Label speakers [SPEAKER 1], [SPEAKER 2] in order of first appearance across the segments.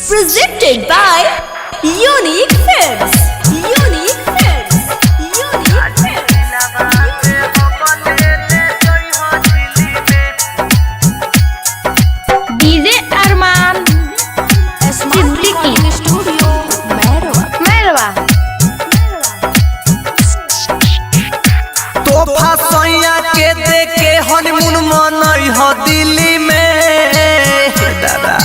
[SPEAKER 1] Presented by Unique Films. Unique Films. Unique Films. DJ Arman Siddiqui Studio Merwa
[SPEAKER 2] तोहफा सैया के देके honeymoon मनई हो दिल्ली में दादा।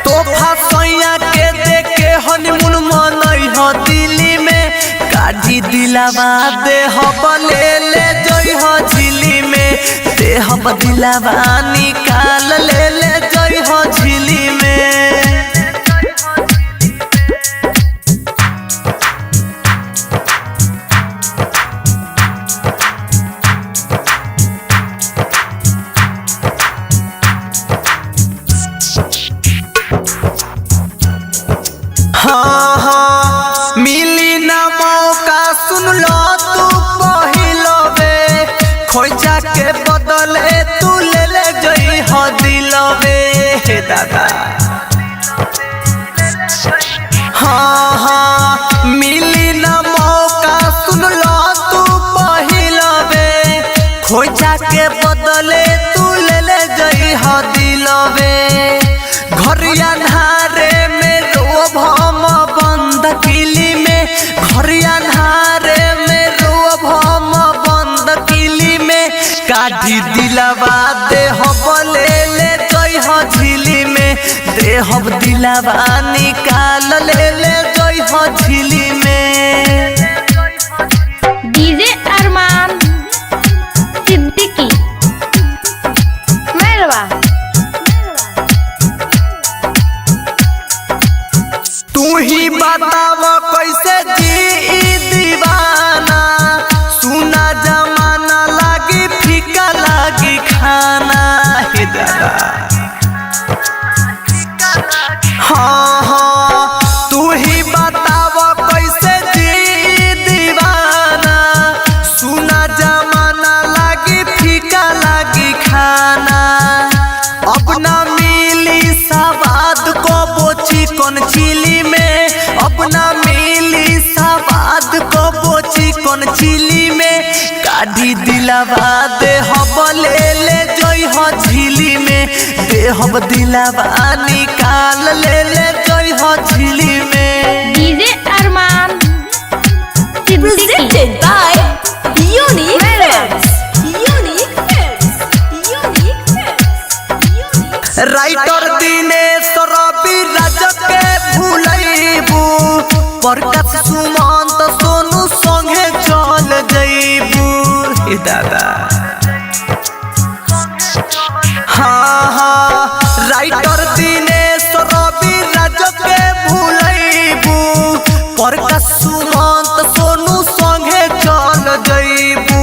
[SPEAKER 2] तोहफा सैया के देके हनीमून मनई हो दिल्ली में काजी दिलावा दे हब ले ले जई हो झिली में दे हब दिलावा निकाल ले ले जई हो झिली में। हाँ हाँ मिली ना मौका सुन लो तू पहिलो बे खोजा के बदले तू ले ले जई हो दिलवे दादा। हाँ हाँ मिली ना मौका सुन लो तू पहिलो बे खोजा के बदले तू ले ले जई हो दिलवे। घरिया धारे में रोब हम बंद किली में घरिया धारे में रोब हम बंद किली में काढ़ी दिलावा दे हब ले ले जई हो झिली में दे हब दिलावा निकाल ले ले जई हो झिली में।
[SPEAKER 1] DJ Arman Siddiqui Merwa
[SPEAKER 2] तू ही बताव कैसे जी दीवाना सुना जमाना लागी फीका लागी खाना हे दादा। हाँ हाँ तू ही बताव कैसे जी दीवाना सुना जमाना लागी फीका लागी खाना। अब ना मिली सवाद को बोची कौन चिली में अपना मिली सवाद को बोची कौन चिली में काढ़ी दिलावा दे हब ले ले जई हो झिली में दे हब दिलावा निकाल ले ले जई हो झिली में।
[SPEAKER 1] DJ Arman Presented by Unique Films. Unique Films. Unique Films.
[SPEAKER 2] Writer Dinesh Ravi Raj के भूलैबू प्रकाश सुमंत सोनू संगे चल जइबू हे दादा। हाँ हाँ राइटर दिनेश रवि राज के भूलैबू प्रकाश सुमंत सोनू संगे चल जइबू।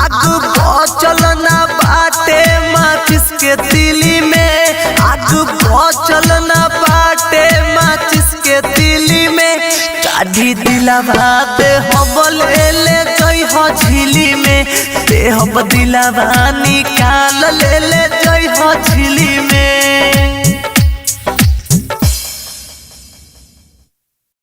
[SPEAKER 2] आग बचल ना बाटे माचिस के तिली में आग बचल ना बाटे माचिस के तिली में काढ़ी दिलावा दे हब ले ले जई हो झिली में दे हब दिलावा निकाल ले ले जई हो झिली में।